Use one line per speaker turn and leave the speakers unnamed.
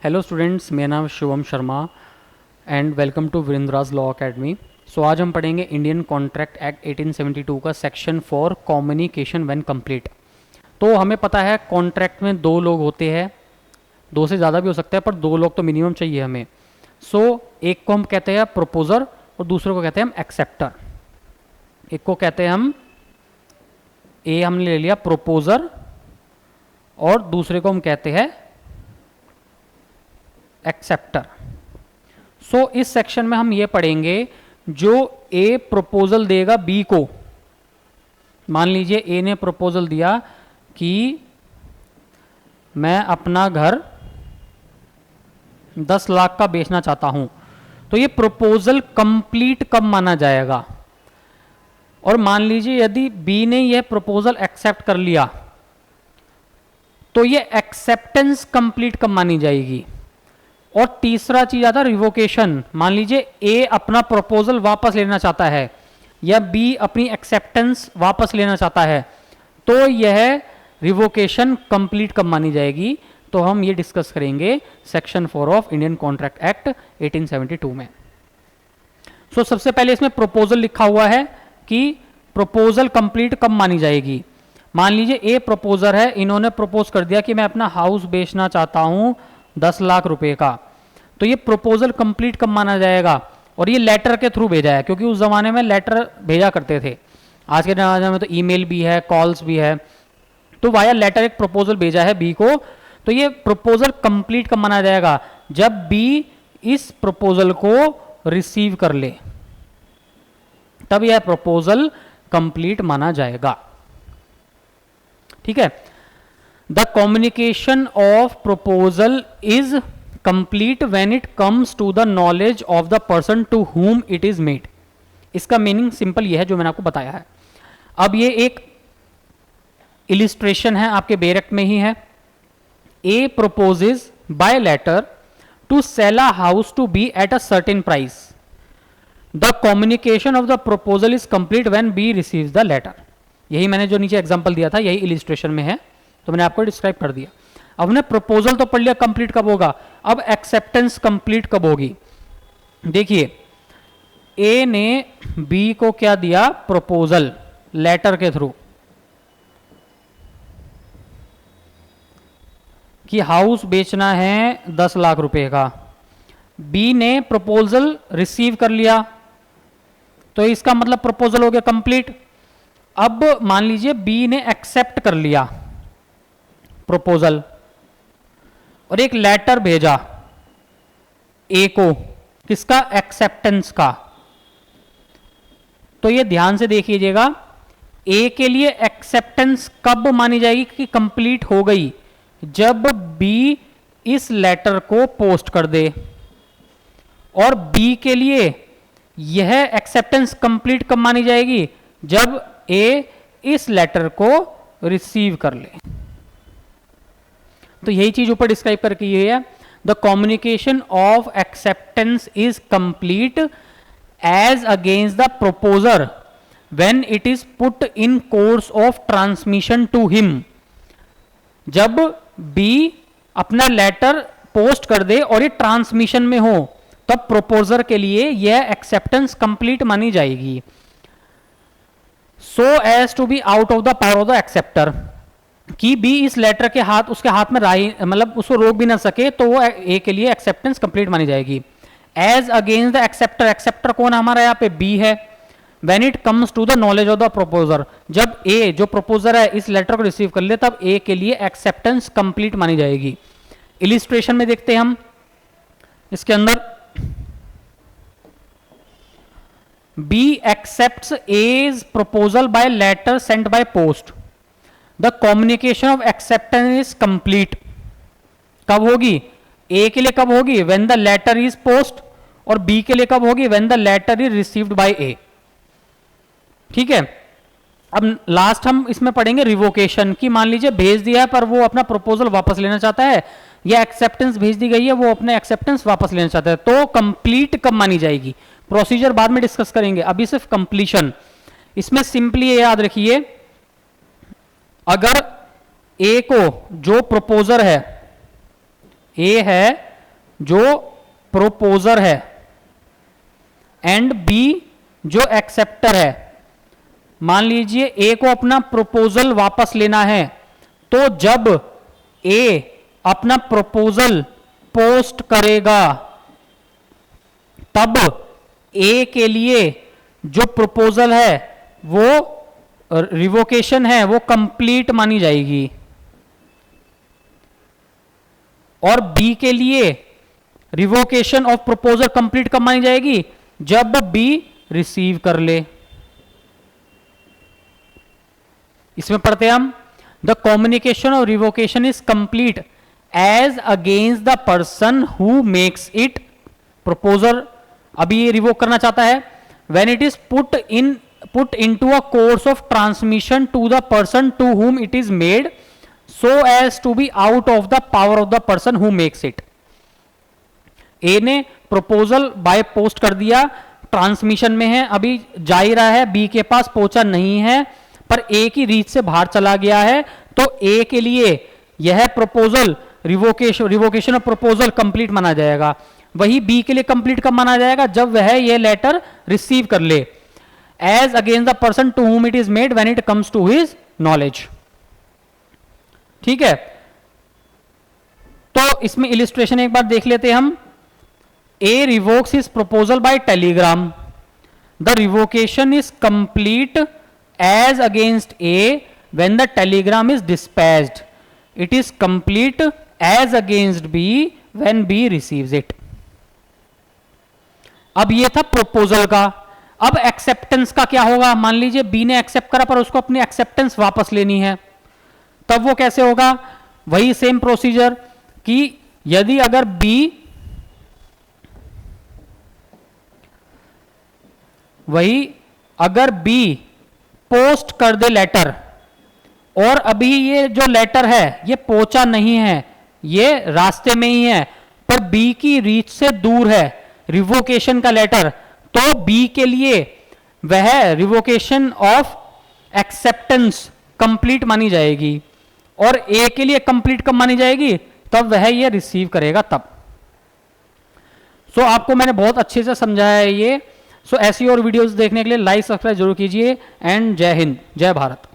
Hello students, मेरा नाम Shivam Sharma and welcome to Virendra's law academy. So आज हम पढ़ेंगे इंडियन कॉन्ट्रैक्ट एक्ट 1872 का सेक्शन 4 कम्युनिकेशन व्हेन कंप्लीट। तो हमें पता है कॉन्ट्रैक्ट में दो लोग होते हैं, दो से ज़्यादा भी हो सकता है पर दो लोग तो मिनिमम चाहिए हमें। सो एक को हम कहते हैं प्रपोजर और दूसरे को कहते हैं हम एक्सेप्टर। एक को कहते हैं हम ए हमने ले लिया प्रपोजर और दूसरे को हम कहते हैं एक्सेप्टर। सो इस सेक्शन में हम ये पढ़ेंगे जो ए प्रपोजल देगा बी को। मान लीजिए ए ने प्रपोजल दिया कि मैं अपना घर 10 लाख का बेचना चाहता हूं, तो ये प्रपोजल कंप्लीट कब माना जाएगा? और मान लीजिए यदि बी ने यह प्रपोजल एक्सेप्ट कर लिया तो ये एक्सेप्टेंस कंप्लीट कब मानी जाएगी? और तीसरा चीज आता है रिवोकेशन। मान लीजिए ए अपना प्रपोजल वापस लेना चाहता है या बी अपनी एक्सेप्टेंस वापस लेना चाहता है, तो यह रिवोकेशन कंप्लीट कब मानी जाएगी? तो हम ये डिस्कस करेंगे section 4 of Indian contract act 1872 में। सो सबसे पहले इसमें प्रपोजल लिखा हुआ है कि प्रपोजल कंप्लीट कब मानी जाएगी। मान लीजिए ए प्रपोजर है, इन्होंने प्रपोज कर दिया कि मैं अपना हाउस बेचना चाहता हूं 10 लाख रुपए का, तो ये प्रपोजल कंप्लीट कब माना जाएगा? और ये लेटर के थ्रू भेजा है, क्योंकि उस जमाने में लेटर भेजा करते थे। आज के जमाने में तो ईमेल भी है, कॉल्स भी है, तो वाया लेटर एक प्रपोजल भेजा है बी को, तो ये प्रपोजल कंप्लीट कब माना जाएगा? जब बी इस प्रपोजल को रिसीव कर ले, तब यह प्रपोजल कंप्लीट माना जाएगा। ठीक है। The communication of proposal is complete when it comes to the knowledge of the person to whom it is made। इसका मीनिंग सिंपल ये है जो मैंने आपको बताया है। अब ये एक इलिस्ट्रेशन है, आपके बेरक में ही है। A proposes by letter to sell a house to B at a certain price। The communication of the proposal is complete when B receives the letter। यही मैंने जो नीचे एग्जांपल दिया था, यही इलिस्ट्रेशन में है, तो मैंने आपको डिस्क्राइब कर दिया। अब हमने प्रपोजल तो पढ़ लिया, कंप्लीट कब होगा? अब एक्सेप्टेंस कंप्लीट कब होगी? देखिए, ए ने बी को क्या दिया? प्रपोजल लेटर के थ्रू कि हाउस बेचना है 10 लाख रुपए का। बी ने प्रपोजल रिसीव कर लिया, तो इसका मतलब प्रपोजल हो गया कंप्लीट। अब मान लीजिए बी ने एक्सेप्ट कर लिया प्रपोजल और एक लेटर भेजा ए को, किसका? एक्सेप्टेंस का। तो ये ध्यान से देखिएगा, ए के लिए एक्सेप्टेंस कब मानी जाएगी कि कंप्लीट हो गई? जब बी इस लेटर को पोस्ट कर दे। और बी के लिए यह एक्सेप्टेंस कंप्लीट कब मानी जाएगी? जब ए इस लेटर को रिसीव कर ले। तो यही चीज ऊपर डिस्क्राइब करके ये है, the communication of acceptance is complete as against the proposer when it is put in course of transmission to him. जब बी अपना लेटर पोस्ट कर दे और ये ट्रांसमिशन में हो, तब प्रोपोजर के लिए यह एक्सेप्टेंस कंप्लीट मानी जाएगी। So as to be out of the power of the acceptor, कि बी इस लेटर के हाथ, उसके हाथ में मतलब उसको रोक भी ना सके, तो वो ए के लिए एक्सेप्टेंस कंप्लीट मानी जाएगी। As against the acceptor, acceptor कौन है हमारा? यहाँ पे बी है। When it comes to the knowledge of the proposer, जब ए जो प्रोपोजर है इस लेटर को रिसीव कर ले, तब ए के लिए एक्सेप्टेंस कंप्लीट मानी जाएगी। इलिस्ट्रेशन में देखते हैं हम, इसके अंदर B accepts A's proposal by letter sent by post। The communication of acceptance is complete। कब होगी? A के लिए कब होगी? When the letter is post। और B के लिए कब होगी? When the letter is received by A। ठीक है। अब लास्ट हम इसमें पढ़ेंगे रिवोकेशन की। मान लीजिए भेज दिया है पर वो अपना प्रपोजल वापस लेना चाहता है, या एक्सेप्टेंस भेज दी गई है, वो अपने एक्सेप्टेंस वापस लेना चाहता है, तो कंप्लीट कब मानी जाएगी? प्रोसीजर बाद में डिस्कस करेंगे, अभी सिर्फ कंप्लीशन। इसमें सिंपली ये याद रखिए, अगर ए को जो प्रपोजर है, ए है जो प्रोपोजर है एंड बी जो एक्सेप्टर है। मान लीजिए ए को अपना प्रपोजल वापस लेना है, तो जब ए अपना प्रपोजल पोस्ट करेगा तब ए के लिए जो प्रपोजल है वो रिवोकेशन है वो कंप्लीट मानी जाएगी, और बी के लिए रिवोकेशन ऑफ प्रपोजल कंप्लीट कब मानी जाएगी, जब बी रिसीव कर ले। इसमें पढ़ते हैं हम, the communication of revocation is complete as against the person who makes it. Proposal अभी ये रिवोक करना चाहता है, when it is put into a course of transmission to the person to whom it is made so as to be out of the power of the person who makes it. A ने proposal by post कर दिया, transmission में है, अभी जा ही रहा है, B के पास पहुंचा नहीं है, पर ए की रीच से बाहर चला गया है, तो ए के लिए यह proposal revocation of proposal complete माना जाएगा। वही बी के लिए कंप्लीट कब माना जाएगा, जब वह यह लेटर रिसीव कर ले, as against the person to whom it is made when it comes to his knowledge. ठीक है, तो इसमें इलिस्ट्रेशन एक बार देख लेते हैं हम। A revokes his proposal by telegram, the revocation is complete as against A when the telegram is dispatched. It is complete as against B when B receives it. अब ये था प्रपोजल का। अब एक्सेप्टेंस का क्या होगा, मान लीजिए B ने एक्सेप्ट करा पर उसको अपनी एक्सेप्टेंस वापस लेनी है, तब वो कैसे होगा, वही सेम प्रोसीजर कि यदि अगर B पोस्ट कर दे लेटर, और अभी ये जो लेटर है ये पहुंचा नहीं है, ये रास्ते में ही है, पर बी की रीच से दूर है रिवोकेशन का लेटर, तो बी के लिए वह रिवोकेशन ऑफ एक्सेप्टेंस कंप्लीट मानी जाएगी, और ए के लिए कंप्लीट कब मानी जाएगी, तब वह ये रिसीव करेगा तब। सो आपको मैंने बहुत अच्छे से समझाया है ये। सो ऐसी और वीडियोस देखने के लिए लाइक सब्सक्राइब जरूर कीजिए, एंड जय हिंद, जय भारत।